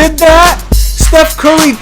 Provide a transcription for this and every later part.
did that? Steph Curry.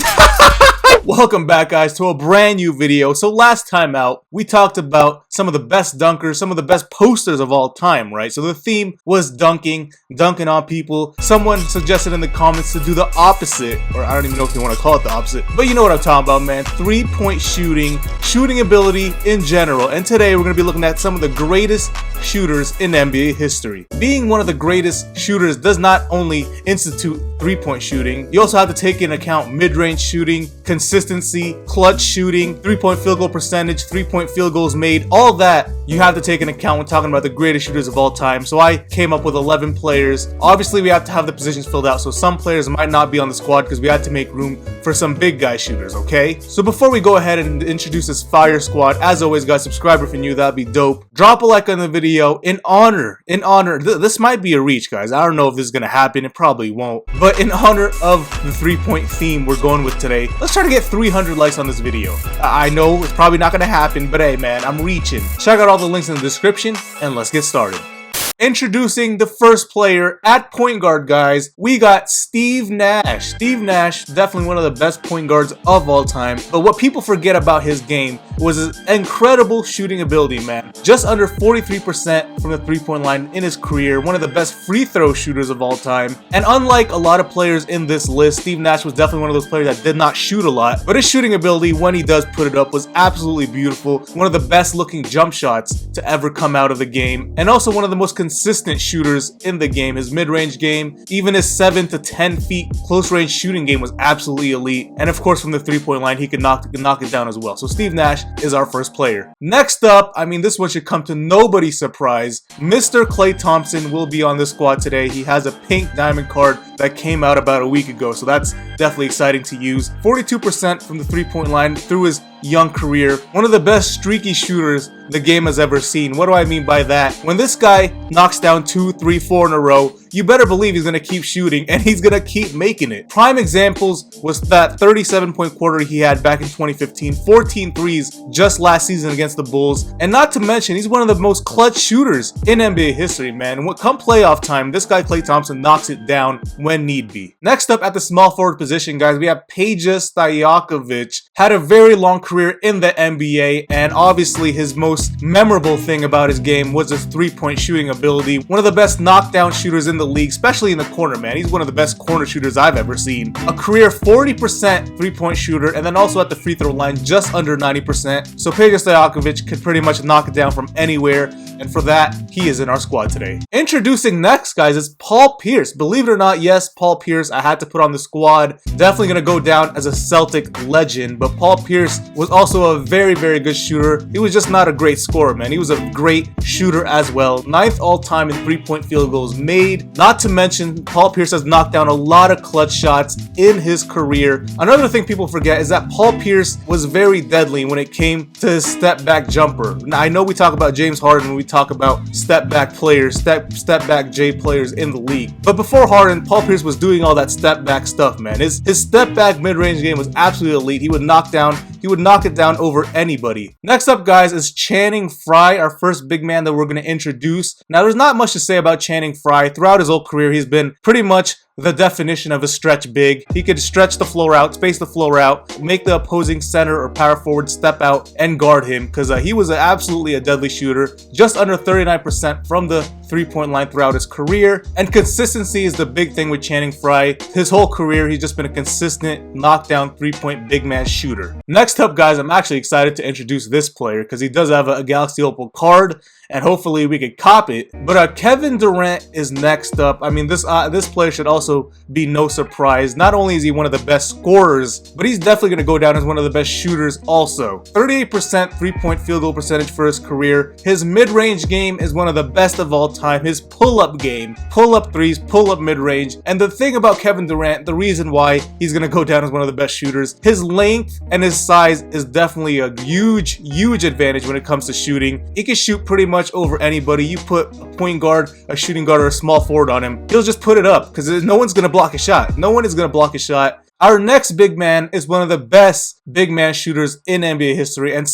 Welcome back, guys, to a brand new video. So last time out, we talked about some of the best dunkers, some of the best posters of all time, right? So the theme was dunking on people. Someone suggested in the comments to do the opposite, or I don't even know if you want to call it the opposite, but you know what I'm talking about, man. 3-point shooting ability in general. And today we're going to be looking at some of the greatest shooters in NBA history. Being one of the greatest shooters does not only institute 3-point shooting, you also have to take into account mid-range shooting, consistency, clutch shooting, 3-point field goal percentage, 3-point field goals made, all that you have to take into account when talking about the greatest shooters of all time. So I came up with 11 players. Obviously, we have to have the positions filled out, so some players might not be on the squad because we had to make room for some big guy shooters, okay? So before we go ahead and introduce this fire squad, as always, guys, subscribe if you're new, that'd be dope. Drop a like on the video in honor, this might be a reach, guys. I don't know if this is gonna happen, it probably won't, but in honor of the 3-point theme we're going with today, let's try to get 300 likes on this video. I know it's probably not gonna happen, but hey man, I'm reaching. Check out all the links in the description and let's get started. Introducing the first player at point guard, guys. We got Steve Nash. Steve Nash, definitely one of the best point guards of all time. But what people forget about his game was his incredible shooting ability, man. Just under 43% from the 3-point line in his career. One of the best free throw shooters of all time. And unlike a lot of players in this list, Steve Nash was definitely one of those players that did not shoot a lot. But his shooting ability, when he does put it up, was absolutely beautiful. One of the best looking jump shots to ever come out of the game. And also one of the most consistent shooters in the game. His mid-range game, even his 7 to 10 feet close-range shooting game was absolutely elite. And of course, from the 3-point line, he could knock it down as well. So Steve Nash is our first player. Next up, I mean, this one should come to nobody's surprise. Mr. Klay Thompson will be on this squad today. He has a pink diamond card that came out about a week ago, so that's definitely exciting to use. 42% from the 3-point line through his young career. One of the best streaky shooters the game has ever seen. What do I mean by that? When this guy knocks down 2, 3, 4 in a row, you better believe he's going to keep shooting and he's going to keep making it. Prime examples was that 37-point quarter he had back in 2015, 14 threes just last season against the Bulls, and not to mention he's one of the most clutch shooters in NBA history, man. And come playoff time, this guy Klay Thompson knocks it down when need be. Next up at the small forward position, guys, we have Peja Stojakovic. Had a very long career in the NBA, and obviously his most memorable thing about his game was his 3-point shooting ability. One of the best knockdown shooters in the league, especially in the corner, man. He's one of the best corner shooters I've ever seen. A career 40% 3-point shooter, and then also at the free throw line just under 90%. So Peja Stojakovic could pretty much knock it down from anywhere, and for that, he is in our squad today. Introducing next, guys, is Paul Pierce. Believe it or not, yes, Paul Pierce I had to put on the squad. Definitely gonna go down as a Celtic legend, but Paul Pierce was also a very, very good shooter. He was just not a great scorer, man. He was a great shooter as well. 9th all-time in 3-point field goals made. Not to mention, Paul Pierce has knocked down a lot of clutch shots in his career. Another thing people forget is that Paul Pierce was very deadly when it came to his step-back jumper. Now, I know we talk about James Harden when we talk about step-back players, step-back J players in the league. But before Harden, Paul Pierce was doing all that step-back stuff, man. His step-back mid-range game was absolutely elite. He would knock it down over anybody. Next up, guys, is Channing Frye, our first big man that we're going to introduce. Now, there's not much to say about Channing Frye. Throughout his whole career, he's been pretty much the definition of a stretch big. He could stretch the floor out, space the floor out, make the opposing center or power forward step out and guard him, because he was absolutely a deadly shooter. Just under 39% from the 3-point line throughout his career. And consistency is the big thing with Channing Frye. His whole career, he's just been a consistent knockdown 3-point big man shooter. Next up, guys, I'm actually excited to introduce this player because he does have a Galaxy Opal card, and hopefully we could cop it. But Kevin Durant is next up. I mean, this player should also be no surprise. Not only is he one of the best scorers, but he's definitely going to go down as one of the best shooters also. 38% 3-point field goal percentage for his career. His mid-range game is one of the best of all time. His pull-up game, pull-up threes, pull-up mid-range. And the thing about Kevin Durant, the reason why he's going to go down as one of the best shooters, his length and his size is definitely a huge advantage when it comes to shooting. He can shoot pretty much over anybody. You put a point guard, a shooting guard, or a small forward on him, he'll just put it up because no one's going to block a shot. No one is going to block a shot. Our next big man is one of the best big man shooters in NBA history, and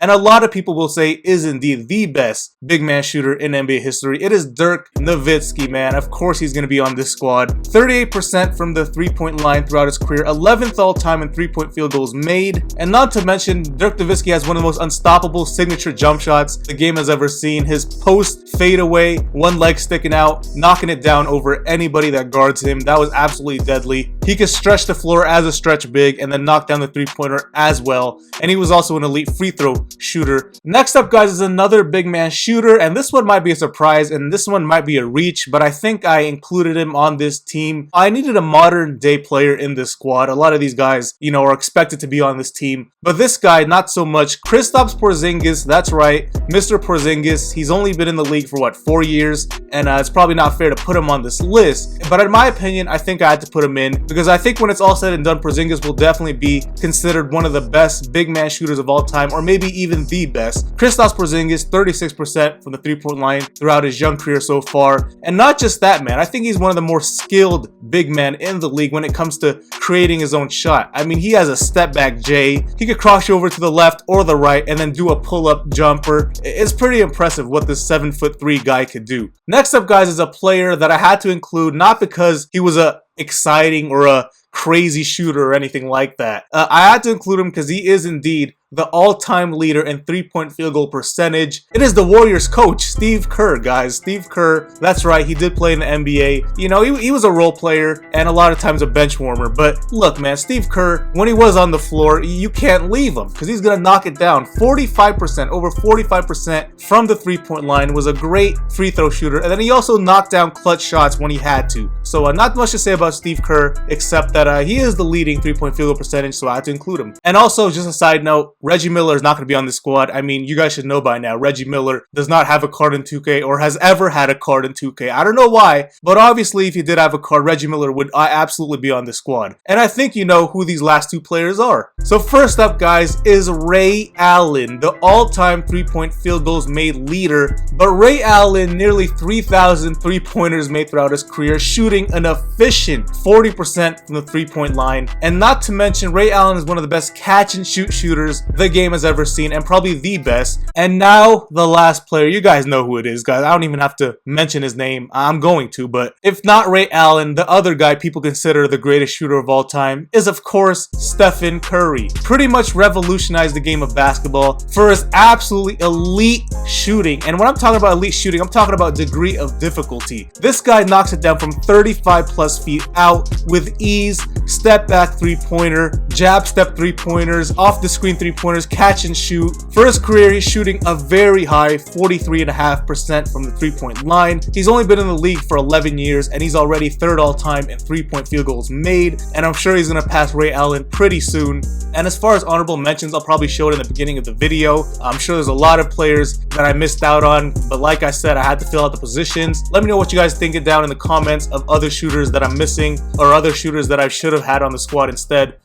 a lot of people will say is indeed the best big man shooter in NBA history. It is Dirk Nowitzki, man. Of course he's going to be on this squad. 38% from the three-point line throughout his career, 11th all-time in three-point field goals made, and not to mention Dirk Nowitzki has one of the most unstoppable signature jump shots the game has ever seen. His post fadeaway, one leg sticking out, knocking it down over anybody that guards him. That was absolutely deadly. He could stretch the floor as a stretch big and then knock down the three-pointer as well, and he was also an elite free throw shooter. Next up, guys, is another big man shooter, and this one might be a surprise and this one might be a reach, but I think I included him on this team. I needed a modern day player in this squad. A lot of these guys, you know, are expected to be on this team, but this guy not so much. Kristaps Porzingis, that's right, Mr. Porzingis. He's only been in the league for what, 4 years, and it's probably not fair to put him on this list, but in my opinion I think I had to put him in because I think when it's all said and done, Porzingis will definitely be considered one of the best big man shooters of all time, or maybe even the best. Kristaps Porzingis, 36% from the three-point line throughout his young career so far, and not just that, man, I think he's one of the more skilled big men in the league when it comes to creating his own shot. I mean, he has a step back J, he could cross you over to the left or the right and then do a pull-up jumper. It's pretty impressive what this 7'3" guy could do. Next up, guys, is a player that I had to include, not because he was a exciting or a crazy shooter or anything like that. I had to include him because he is indeed the all-time leader in three-point field goal percentage. It is the Warriors coach, Steve Kerr, guys. Steve Kerr, that's right, he did play in the NBA. You know, he was a role player and a lot of times a bench warmer. But look, man, Steve Kerr, when he was on the floor, you can't leave him because he's going to knock it down. 45%, over 45% from the three-point line, was a great free throw shooter. And then he also knocked down clutch shots when he had to. So not much to say about Steve Kerr, except that he is the leading three-point field goal percentage, so I had to include him. And also, just a side note, Reggie Miller is not going to be on this squad. I mean, you guys should know by now, Reggie Miller does not have a card in 2K or has ever had a card in 2K. I don't know why, but obviously if he did have a card, Reggie Miller would absolutely be on this squad. And I think you know who these last two players are. So first up, guys, is Ray Allen, the all-time three-point field goals made leader. But Ray Allen, nearly 3,000 three-pointers made throughout his career, shooting an efficient 40% from the three-point line. And not to mention, Ray Allen is one of the best catch-and-shoot shooters the game has ever seen, and probably the best. And now the last player, you guys know who it is, guys. I don't even have to mention his name. I'm going to, but if not Ray Allen, the other guy people consider the greatest shooter of all time is, of course, Stephen Curry. Pretty much revolutionized the game of basketball for his absolutely elite shooting. And when I'm talking about elite shooting, I'm talking about degree of difficulty. This guy knocks it down from 35 plus feet out with ease. Step back three-pointer, jab step three-pointers, off the screen three-pointers, catch and shoot. For his career, he's shooting a very high 43.5% from the three-point line. He's only been in the league for 11 years and he's already third all-time in three-point field goals made, and I'm sure he's going to pass Ray Allen pretty soon. And as far as honorable mentions, I'll probably show it in the beginning of the video. I'm sure there's a lot of players that I missed out on, but like I said, I had to fill out the positions. Let me know what you guys think down in the comments of other shooters that I'm missing or other shooters that I should have had on the squad instead.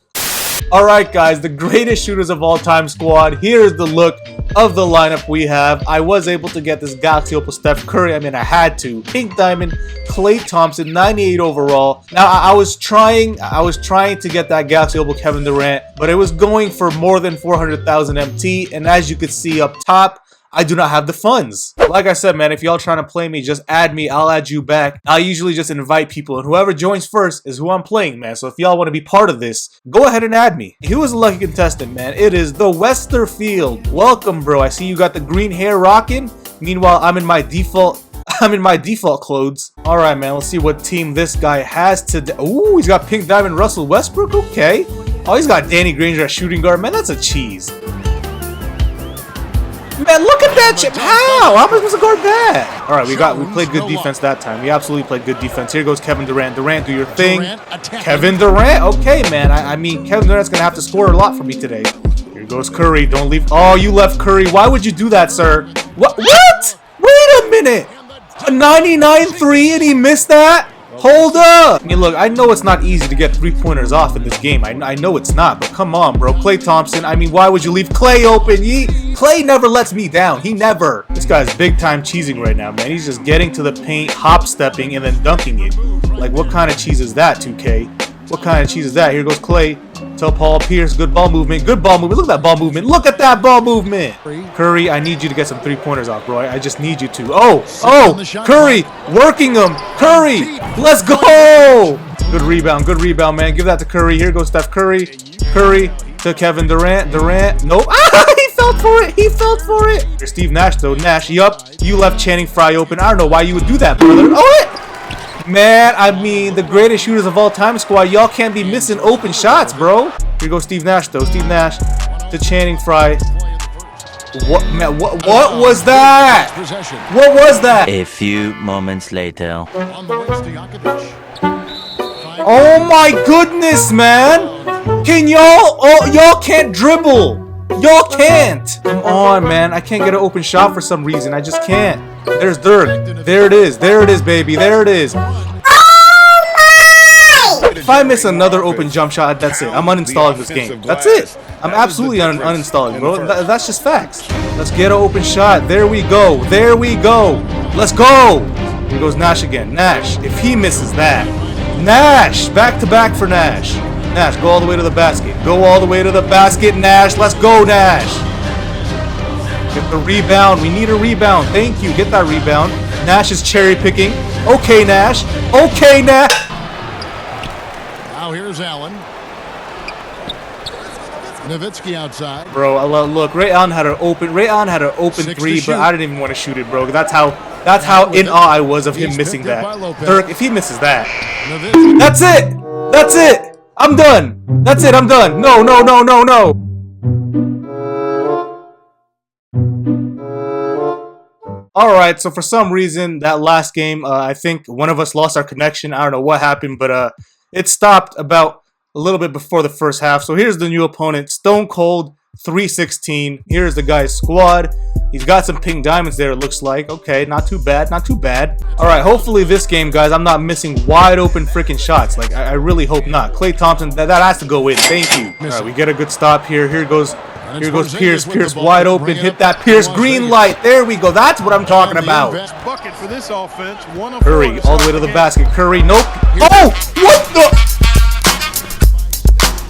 Alright guys, the greatest shooters of all time squad. Here is the look of the lineup we have. I was able to get this Galaxy Opal Steph Curry. I mean, I had to. Pink Diamond, Klay Thompson, 98 overall. Now, I was trying to get that Galaxy Opal Kevin Durant, but it was going for more than 400,000 MT, and as you can see up top, I do not have the funds. Like I said, man, if y'all trying to play me, just add me. I'll add you back. I usually just invite people, and whoever joins first is who I'm playing, man. So if y'all want to be part of this, go ahead and add me. Who is a lucky contestant, man? It is the Westerfield. Welcome, bro. I see you got the green hair rocking. Meanwhile, I'm in my default clothes. All right, man. Let's see what team this guy has today. Ooh, he's got Pink Diamond Russell Westbrook. Okay. Oh, he's got Danny Granger at shooting guard. Man, that's a cheese. Man, look at that chip. How am I supposed to guard that? All right, we played good defense that time. We absolutely played good defense. Here goes Kevin Durant. Durant, do your thing. Kevin Durant. Okay, man. I mean, Kevin Durant's gonna have to score a lot for me today. Here goes Curry. Don't leave. Oh, you left Curry. Why would you do that, sir? What? Wait a minute. A 99-3 and he missed that? Hold up! I mean, look, I know it's not easy to get three-pointers off in this game. I know it's not, but come on, bro. Klay Thompson, I mean, why would you leave Klay open? Klay never lets me down. He never. This guy's big-time cheesing right now, man. He's just getting to the paint, hop-stepping, and then dunking it. Like, what kind of cheese is that, 2K? What kind of cheese is that? Here goes Clay. Tell Paul Pierce. Good ball movement. Good ball movement. Look at that ball movement. Look at that ball movement. Curry, I need you to get some three-pointers off, bro. I just need you to. Oh, Curry, working him. Curry, let's go. Good rebound, man. Give that to Curry. Here goes Steph Curry. Curry to Kevin Durant. Nope. He fell for it. He fell for it. Here's Steve Nash, though. Nash, yup. You left Channing Frye open. I don't know why you would do that, brother. Oh, man, I mean, the greatest shooters of all time squad. Y'all can't be missing open shots, bro. Here goes Steve Nash, though. Steve Nash to Channing Frye. What, man? What was that? What was that? A few moments later. Oh my goodness, man! Can y'all? Oh, y'all can't dribble. Y'all can't. Come on, man. I can't get an open shot for some reason. I just can't. There's Dirk. There it is. There it is, baby. There it is. If I miss another open jump shot, that's it. I'm uninstalling this game. That's it. I'm absolutely uninstalling, bro. That's just facts. Let's get an open shot. There we go. There we go. Let's go. Here goes Nash again. Nash. If he misses that. Nash. Back to back for Nash. Nash, go all the way to the basket. Go all the way to the basket, Nash. Let's go, Nash. Get the rebound. We need a rebound. Thank you. Get that rebound. Nash is cherry picking. Okay, Nash. Okay, Nash. Now here's Allen. Nowitzki outside. Bro, look. Ray Allen had an open three, but I didn't even want to shoot it, bro. That's how in awe I was of him missing that. Dirk, if he misses that, that's it. That's it. I'm done. That's it. I'm done. No. Alright, so for some reason, that last game, I think one of us lost our connection. I don't know what happened, but it stopped about a little bit before the first half. So here's the new opponent, Stone Cold 316. Here's the guy's squad. He's got some pink diamonds there, it looks like. Okay, not too bad, not too bad. Alright, hopefully this game, guys, I'm not missing wide open freaking shots. Like, I really hope not. Klay Thompson, that has to go in. Thank you. Alright, we get a good stop here. Here goes Pierce. Pierce wide open. Hit that Pierce. Green light. There we go. That's what I'm talking about. Curry all the way to the basket. Curry. Nope. Oh! What the?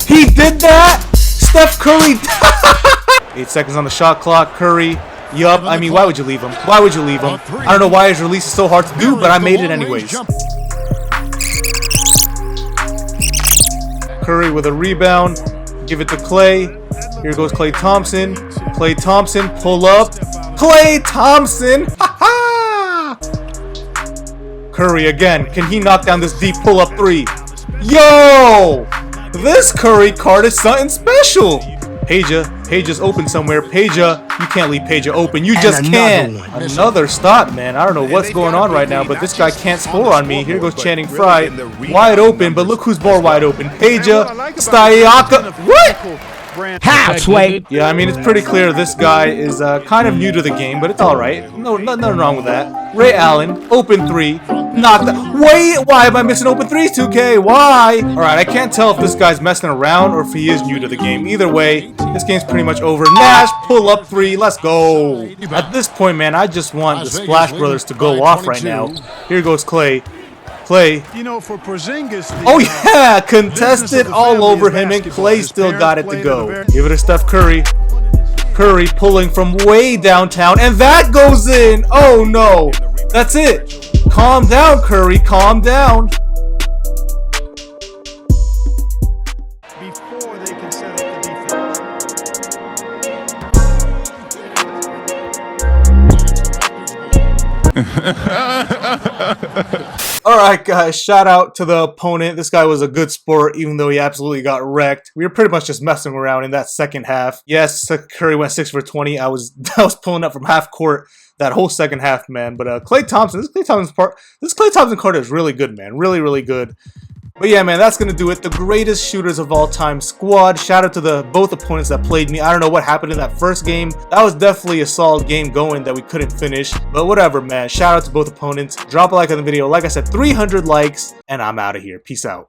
He did that? Steph Curry. 8 seconds on the shot clock. Curry. Yup. I mean, why would you leave him? Why would you leave him? I don't know why his release is so hard to do, but I made it anyways. Curry with a rebound. Give it to Klay. Here goes Klay Thompson. Klay Thompson, pull up. Klay Thompson! Ha ha! Curry again. Can he knock down this deep pull-up three? Yo! This Curry card is something special. Peja open somewhere. Peja, you can't leave Peja open. You just can't. Another stop, man. I don't know what's going on right now, but this guy can't score on me. Here goes Channing Frye. Wide open, but look who's more wide open. Peja, Stayaka. What? Halfway. Yeah, I mean, it's pretty clear this guy is kind of new to the game, but it's alright. No, nothing wrong with that. Ray Allen, open three. Knocked that. Wait, why am I missing open threes, 2K? Why? Alright, I can't tell if this guy's messing around or if he is new to the game. Either way, this game's pretty much over. Nash, pull up three. Let's go. At this point, man, I just want the Splash Brothers to go off right now. Here goes Klay. Klay. You know, for Porzingis, oh yeah, contested all over him, and Klay still got it to go. Give it to Steph Curry. Curry pulling from way downtown, and that goes in. Oh no, that's it. Calm down, Curry. Calm down. before they can set up the defense. Alright guys, shout out to the opponent. This guy was a good sport, even though he absolutely got wrecked. We were pretty much just messing around in that second half. Yes, Curry went 6 for 20. I was pulling up from half court that whole second half, man. But Klay Thompson, this Klay Thompson card is really good, man. Really, really good. But yeah, man, that's gonna do it. The greatest shooters of all time squad. Shout out to the both opponents that played me. I don't know what happened in that first game. That was definitely a solid game going that we couldn't finish. But whatever, man. Shout out to both opponents. Drop a like on the video. Like I said, 300 likes, and I'm out of here. Peace out.